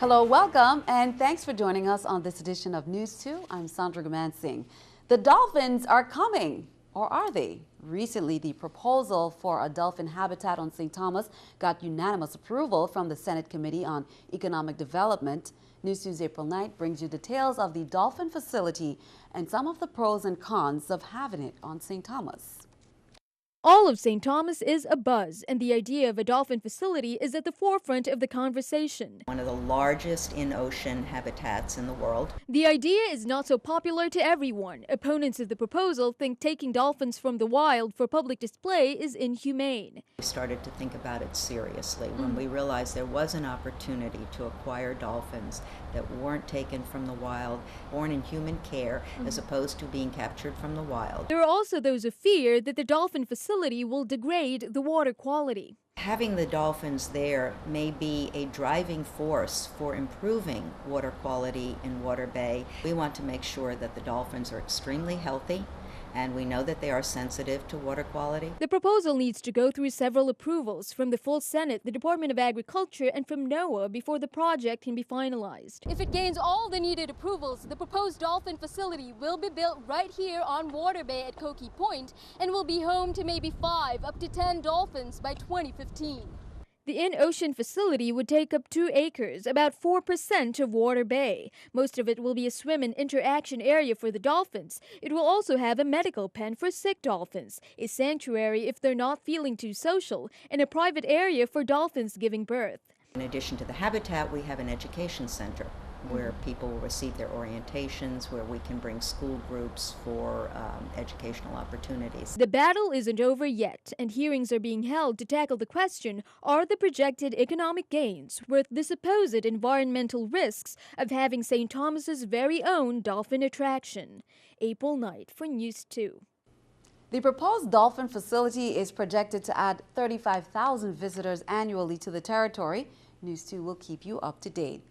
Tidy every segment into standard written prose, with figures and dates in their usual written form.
Hello, welcome, and thanks for joining us on this edition of News 2. I'm Sandra Gamansing. The Dolphins are coming, or are they? Recently, the proposal for a dolphin habitat on St. Thomas got unanimous approval from the Senate Committee on Economic Development. News 2's April 9th brings you details of the dolphin facility and some of the pros and cons of having it on St. Thomas. All of St. Thomas is abuzz, and the idea of a dolphin facility is at the forefront of the conversation. One of the largest in-ocean habitats in the world. The idea is not so popular to everyone. Opponents of the proposal think taking dolphins from the wild for public display is inhumane. We started to think about it seriously when we realized there was an opportunity to acquire dolphins that weren't taken from the wild, born in human care, as opposed to being captured from the wild. There are also those who fear that the dolphin facility will degrade the water quality. Having the dolphins there may be a driving force for improving water quality in Water Bay. We want to make sure that the dolphins are extremely healthy, and we know that they are sensitive to water quality. The proposal needs to go through several approvals from the full Senate, the Department of Agriculture, and from NOAA before the project can be finalized. If it gains all the needed approvals, the proposed dolphin facility will be built right here on Water Bay at Cokie Point and will be home to maybe 5 up to 10 dolphins by 2015. The in-ocean facility would take up 2 acres, about 4% of Water Bay. Most of it will be a swim and interaction area for the dolphins. It will also have a medical pen for sick dolphins, a sanctuary if they're not feeling too social, and a private area for dolphins giving birth. In addition to the habitat, we have an education center where people will receive their orientations, where we can bring school groups for educational opportunities. The battle isn't over yet, and hearings are being held to tackle the question, are the projected economic gains worth the supposed environmental risks of having St. Thomas's very own dolphin attraction? April 9th for News 2. The proposed dolphin facility is projected to add 35,000 visitors annually to the territory. News 2 will keep you up to date.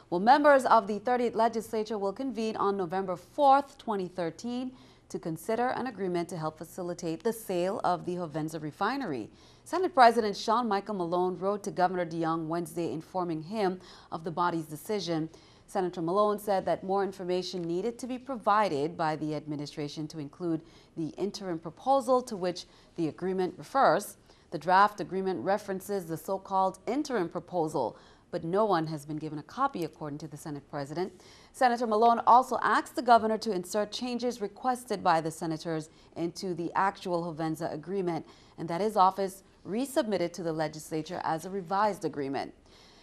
Well, members of the 30th Legislature will convene on November 4th, 2013 to consider an agreement to help facilitate the sale of the Hovensa Refinery. Senate President Sean Michael Malone wrote to Governor DeYoung Wednesday informing him of the body's decision. Senator Malone said that more information needed to be provided by the administration to include the interim proposal to which the agreement refers. The draft agreement references the so-called interim proposal, but no one has been given a copy, according to the Senate President. Senator Malone also asked the governor to insert changes requested by the senators into the actual Hovensa agreement, and that his office resubmitted to the legislature as a revised agreement.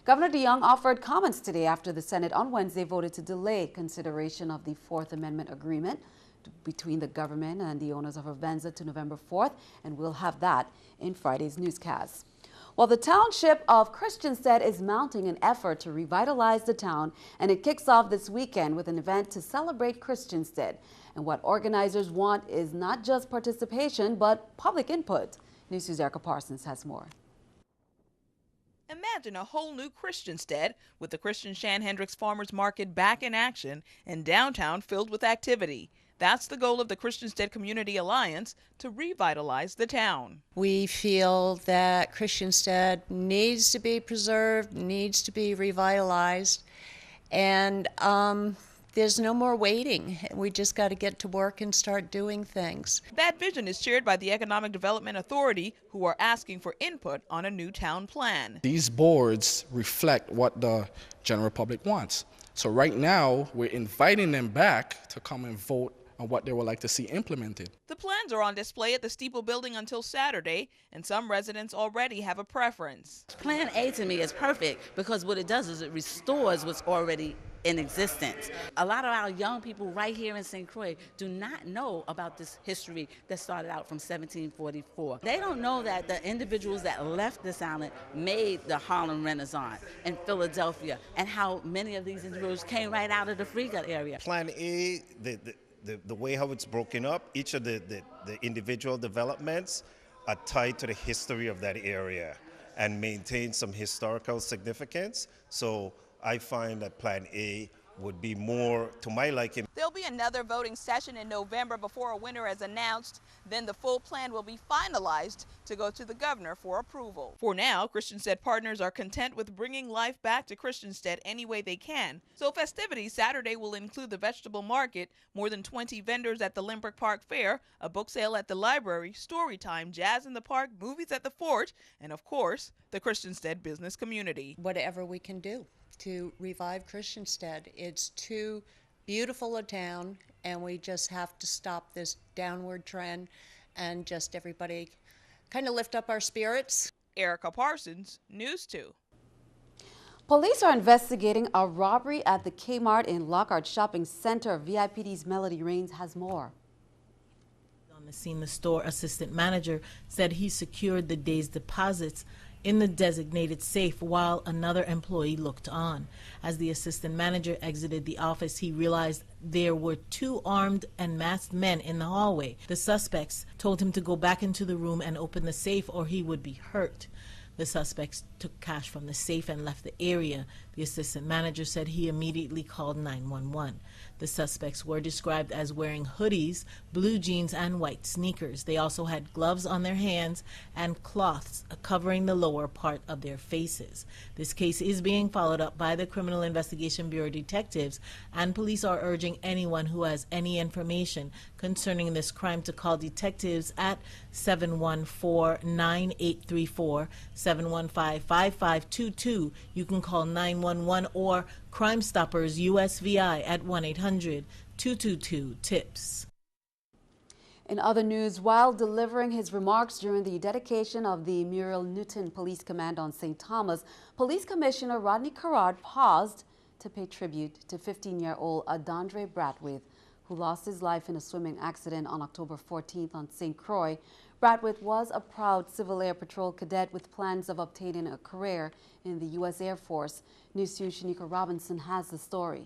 Governor DeYoung offered comments today after the Senate on Wednesday voted to delay consideration of the Fourth Amendment agreement between the government and the owners of Hovensa to November 4th, and we'll have that in Friday's newscast. Well, the township of Christianstown is mounting an effort to revitalize the town, and it kicks off this weekend with an event to celebrate Christianstown. And what organizers want is not just participation, but public input. News 2's Erica Parsons has more. Imagine a whole new Christianstown with the Christian Shan Hendricks Farmers Market back in action and downtown filled with activity. That's the goal of the Christianstown Community Alliance, to revitalize the town. We feel that Christianstown needs to be preserved, needs to be revitalized, and there's no more waiting. We just got to get to work and start doing things. That vision is shared by the Economic Development Authority, who are asking for input on a new town plan. These boards reflect what the general public wants. So right now, we're inviting them back to come and vote on what they would like to see implemented. The plans are on display at the Steeple Building until Saturday, and some residents already have a preference. Plan A to me is perfect because what it does is it restores what's already in existence. A lot of our young people right here in St. Croix do not know about this history that started out from 1744. They don't know that the individuals that left this island made the Harlem Renaissance in Philadelphia, and how many of these individuals came right out of the Freegut area. Plan A, the way how it's broken up, each of the individual developments are tied to the history of that area and maintain some historical significance. So I find that Plan A would be more to my liking. There'll be another voting session in November before a winner is announced. Then the full plan will be finalized to go to the governor for approval. For now, Christianstown partners are content with bringing life back to Christianstown any way they can. So festivities Saturday will include the vegetable market, more than 20 vendors at the Limerick Park Fair, a book sale at the library, story time, jazz in the park, movies at the fort, and of course, the Christianstown business community. Whatever we can do to revive Christianstown. It's too beautiful a town, and we just have to stop this downward trend and just everybody kind of lift up our spirits. Erica Parsons, News 2. Police are investigating a robbery at the KMart in Lockhart Shopping Center. VIPD's Melody Rains has more. On the scene, the store assistant manager said he secured the day's deposits in the designated safe while another employee looked on. As the assistant manager exited the office, he realized there were two armed and masked men in the hallway. The suspects told him to go back into the room and open the safe or he would be hurt. The suspects took cash from the safe and left the area. The assistant manager said he immediately called 911. The suspects were described as wearing hoodies, blue jeans, and white sneakers. They also had gloves on their hands and cloths covering the lower part of their faces. This case is being followed up by the Criminal Investigation Bureau detectives, and police are urging anyone who has any information concerning this crime to call detectives at 714-9834, 715-5522. You can call 911 or Crime Stoppers USVI at 1-800-222-TIPS. In other news, while delivering his remarks during the dedication of the Muriel Newton Police Command on St. Thomas, Police Commissioner Rodney Querrard paused to pay tribute to 15-year-old Adandre Bradley, who lost his life in a swimming accident on October 14th on St. Croix. Brathwaite was a proud Civil Air Patrol cadet with plans of obtaining a career in the U.S. Air Force. NEWS2's Shanika Robinson has the story.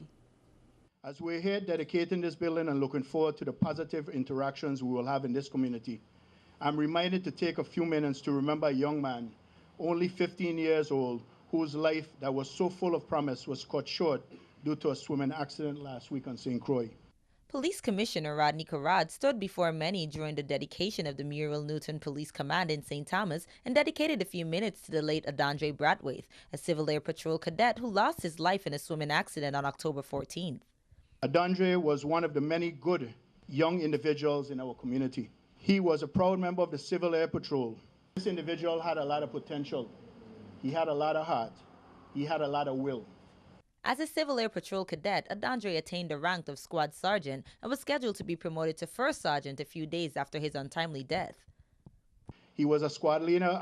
As we're here dedicating this building and looking forward to the positive interactions we will have in this community, I'm reminded to take a few minutes to remember a young man, only 15 years old, whose life that was so full of promise was cut short due to a swimming accident last week on St. Croix. Police Commissioner Rodney Querrard stood before many during the dedication of the Muriel Newton Police Command in St. Thomas and dedicated a few minutes to the late Adandre Brathwaite, a Civil Air Patrol cadet who lost his life in a swimming accident on October 14th. Adandre was one of the many good young individuals in our community. He was a proud member of the Civil Air Patrol. This individual had a lot of potential. He had a lot of heart. He had a lot of will. As a Civil Air Patrol cadet, Adandre attained the rank of Squad Sergeant and was scheduled to be promoted to First Sergeant a few days after his untimely death. He was a squad leader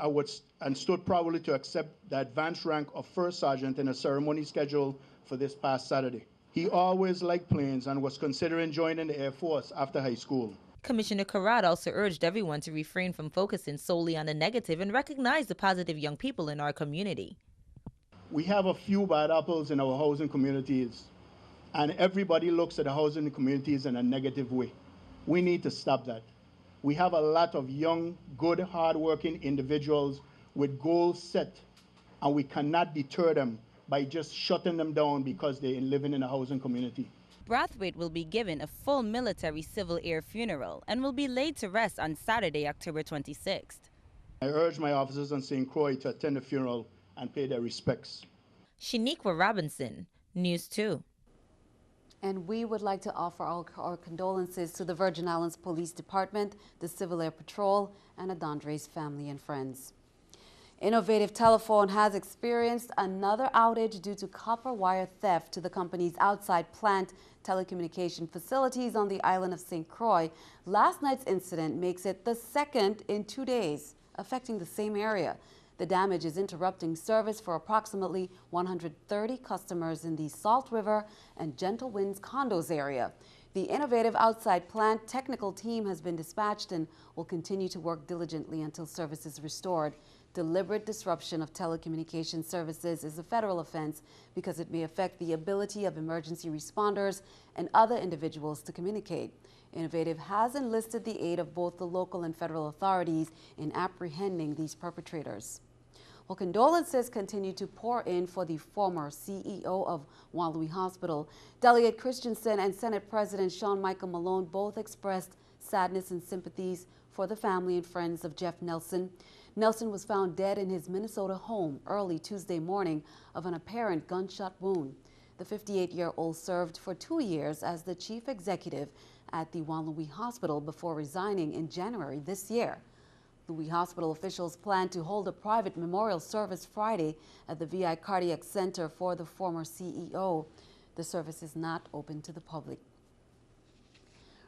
and stood proudly to accept the advanced rank of First Sergeant in a ceremony scheduled for this past Saturday. He always liked planes and was considering joining the Air Force after high school. Commissioner Querrard also urged everyone to refrain from focusing solely on the negative and recognize the positive young people in our community. We have a few bad apples in our housing communities, and everybody looks at the housing communities in a negative way. We need to stop that. We have a lot of young, good, hardworking individuals with goals set, and we cannot deter them by just shutting them down because they're living in a housing community. Brathwaite will be given a full military Civil Air funeral and will be laid to rest on Saturday, October 26th. I urge my officers on St. Croix to attend the funeral and pay their respects. Shanika Robinson, News 2. And we would like to offer our condolences to the Virgin Islands Police Department, the Civil Air Patrol, and Adandre's family and friends. Innovative Telephone has experienced another outage due to copper wire theft to the company's outside plant telecommunication facilities on the island of St. Croix. Last night's incident makes it the second in 2 days, affecting the same area. The damage is interrupting service for approximately 130 customers in the Salt River and Gentle Winds condos area. The Innovative Outside Plant technical team has been dispatched and will continue to work diligently until service is restored. Deliberate disruption of telecommunication services is a federal offense because it may affect the ability of emergency responders and other individuals to communicate. Innovative has enlisted the aid of both the local and federal authorities in apprehending these perpetrators. Well, condolences continue to pour in for the former CEO of Juan Louis Hospital. Delegate Christianstown and Senate President Sean Michael Malone both expressed sadness and sympathies for the family and friends of Jeff Nelson. Nelson was found dead in his Minnesota home early Tuesday morning of an apparent gunshot wound. The 58-year-old served for 2 years as the chief executive at the Juan Louis Hospital before resigning in January this year. Louis Hospital officials plan to hold a private memorial service Friday at the VI Cardiac Center for the former CEO. The service is not open to the public.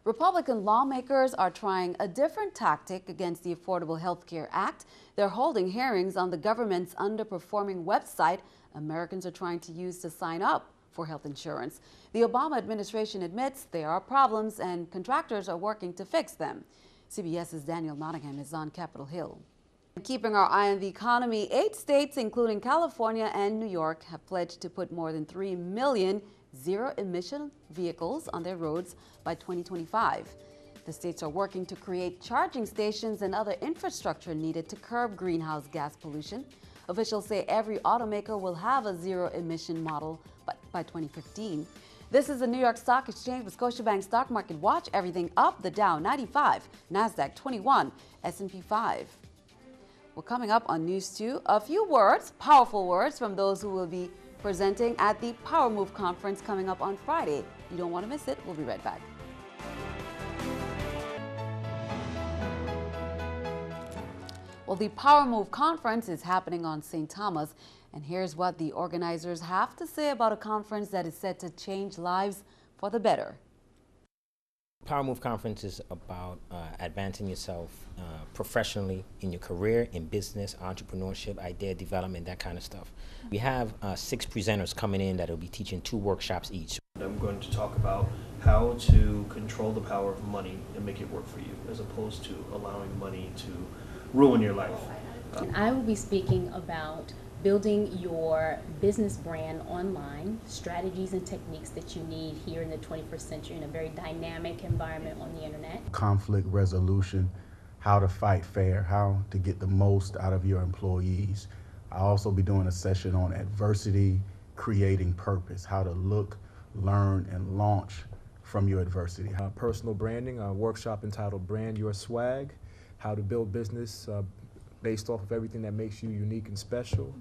Republican lawmakers are trying a different tactic against the Affordable Health Care Act. They're holding hearings on the government's underperforming website Americans are trying to use to sign up for health insurance. The Obama administration admits there are problems and contractors are working to fix them. CBS's Daniel Nottingham is on Capitol Hill. Keeping our eye on the economy, 8 states, including California and New York, have pledged to put more than 3 million zero-emission vehicles on their roads by 2025. The states are working to create charging stations and other infrastructure needed to curb greenhouse gas pollution. Officials say every automaker will have a zero-emission model by 2015. This is the New York Stock Exchange with Scotiabank Stock Market Watch. Everything up, the Dow 95, NASDAQ 21, S&P 5. Well, coming up on News 2, a few words, powerful words from those who will be presenting at the Power Move Conference coming up on Friday. You don't want to miss it. We'll be right back. Well, the Power Move Conference is happening on St. Thomas, and here's what the organizers have to say about a conference that is set to change lives for the better. Power Move Conference is about advancing yourself professionally in your career, in business, entrepreneurship, idea development, that kind of stuff. We have 6 presenters coming in that will be teaching 2 workshops each. I'm going to talk about how to control the power of money and make it work for you, as opposed to allowing money to ruin your life. And I will be speaking about building your business brand online, strategies and techniques that you need here in the 21st century in a very dynamic environment on the internet. Conflict resolution, how to fight fair, how to get the most out of your employees. I'll also be doing a session on adversity, creating purpose, how to look, learn, and launch from your adversity. Personal branding, a workshop entitled Brand Your Swag, how to build business based off of everything that makes you unique and special.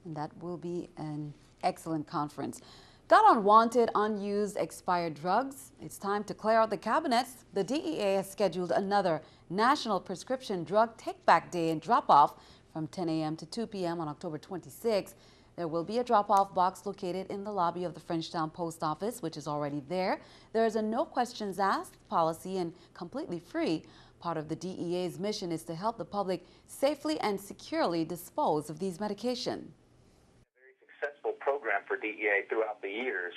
And that will be an excellent conference. Got unwanted, unused, expired drugs? It's time to clear out the cabinets. The DEA has scheduled another National Prescription Drug Take-Back Day and drop-off from 10 a.m. to 2 p.m. on October 26. There will be a drop-off box located in the lobby of the Frenchtown Post Office, which is already there. There is a no questions asked policy and completely free. Part of the DEA's mission is to help the public safely and securely dispose of these medications. A very successful program for DEA throughout the years,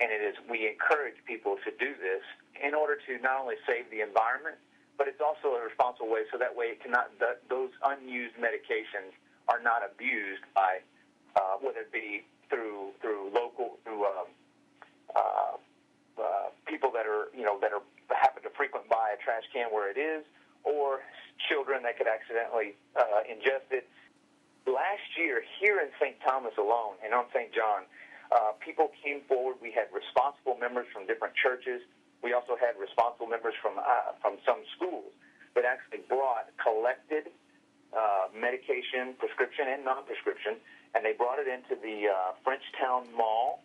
and we encourage people to do this in order to not only save the environment, but it's also a responsible way so that way those unused medications are not abused by whether it be through people that happen to frequent buy a trash can where it is, or children that could accidentally ingest it. Last year, here in St. Thomas alone and on St. John, people came forward. We had responsible members from different churches. We also had responsible members from some schools that actually brought collected medication, prescription and non-prescription, and they brought it into the Frenchtown Mall,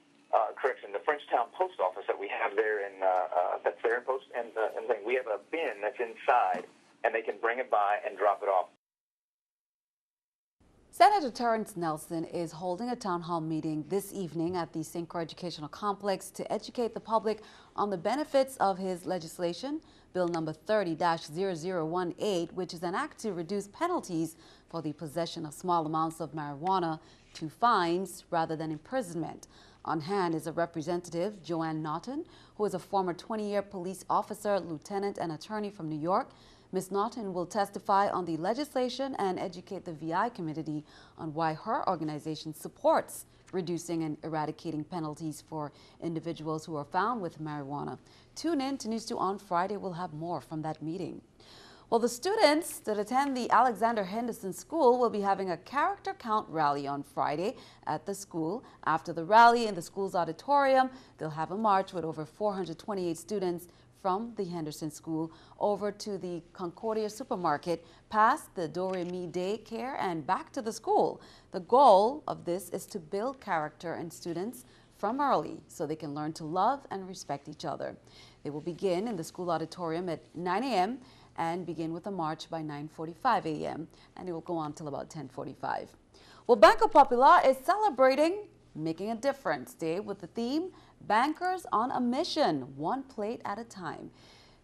the Frenchtown Post Office that we have there that's there in Post, and we have a bin that's inside, and they can bring it by and drop it off. Senator Senerence Nelson is holding a town hall meeting this evening at the St. Croix Educational Complex to educate the public on the benefits of his legislation, Bill number 30-0018, which is an act to reduce penalties for the possession of small amounts of marijuana to fines rather than imprisonment. On hand is a representative, Joanne Naughton, who is a former 20-year police officer, lieutenant, and attorney from New York. Ms. Naughton will testify on the legislation and educate the VI community on why her organization supports reducing and eradicating penalties for individuals who are found with marijuana. Tune in to News 2 on Friday. We'll have more from that meeting. Well, the students that attend the Alexander Henderson School will be having a character count rally on Friday at the school. After the rally in the school's auditorium, they'll have a march with over 428 students from the Henderson School over to the Concordia Supermarket, past the Doremi Daycare and back to the school. The goal of this is to build character in students from early so they can learn to love and respect each other. They will begin in the school auditorium at 9 a.m. and begin with a march by 9:45 a.m. and it will go on till about 10:45. Well, Banco Popular is celebrating Making a Difference Day with the theme Bankers on a Mission, One Plate at a Time.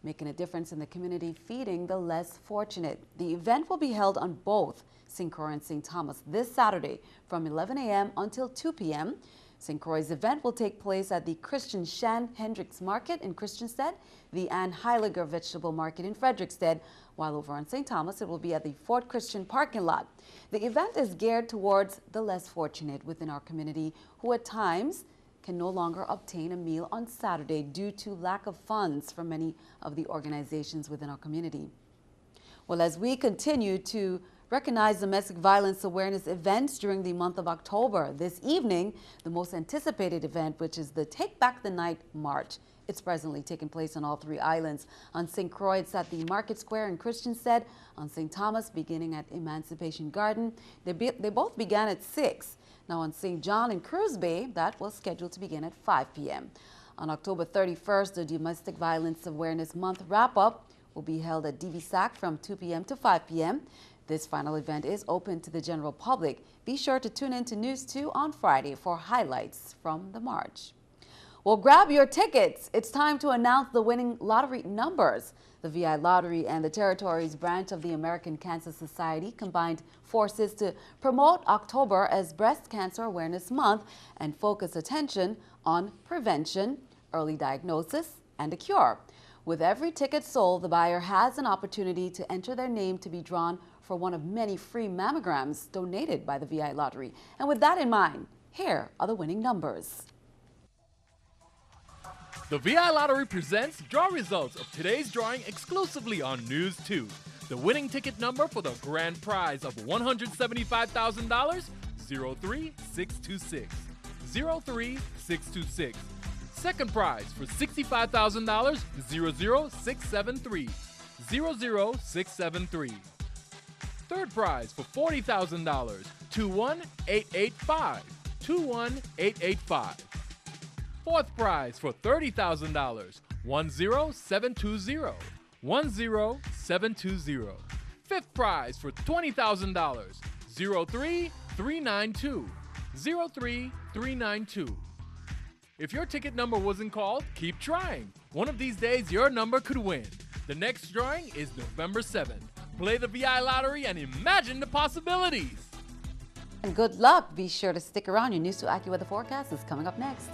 Making a difference in the community, feeding the less fortunate. The event will be held on both St. Croix and St. Thomas this Saturday from 11 a.m. until 2 p.m. St. Croix's event will take place at the Christianstown Hendricks Market in Christianstead, the Ann Heiliger Vegetable Market in Frederickstead, while over on St. Thomas it will be at the Fort Christian parking lot. The event is geared towards the less fortunate within our community who at times can no longer obtain a meal on Saturday due to lack of funds from many of the organizations within our community. Well, as we continue to recognize domestic violence awareness events during the month of October, this evening, the most anticipated event, which is the Take Back the Night March. It's presently taking place on all three islands. On St. Croix, it's at the Market Square in Christianstead. On St. Thomas, beginning at Emancipation Garden. They both began at 6. Now on St. John in Cruz Bay, that was scheduled to begin at 5 p.m. On October 31st, the Domestic Violence Awareness Month wrap-up will be held at DVSAC from 2 p.m. to 5 p.m. This final event is open to the general public. Be sure to tune in to NEWS2 on Friday for highlights from the march. Well, grab your tickets. It's time to announce the winning lottery numbers. The VI Lottery and the Territories branch of the American Cancer Society combined forces to promote October as Breast Cancer Awareness Month and focus attention on prevention, early diagnosis, and a cure. With every ticket sold, the buyer has an opportunity to enter their name to be drawn for one of many free mammograms donated by the VI Lottery. And with that in mind, here are the winning numbers. The VI Lottery presents draw results of today's drawing exclusively on NEWS2. The winning ticket number for the grand prize of $175,000, 03626. 03626. Second prize for $65,000, 00673. 00673. Third prize for $40,000, 21885. 21885. Fourth prize for $30,000, 10720. 10720. Fifth prize for $20,000, 03392. 03392. If your ticket number wasn't called, keep trying. One of these days, your number could win. The next drawing is November 7th. Play the VI Lottery and imagine the possibilities. And good luck. Be sure to stick around. Your News2 AccuWeather forecast is coming up next.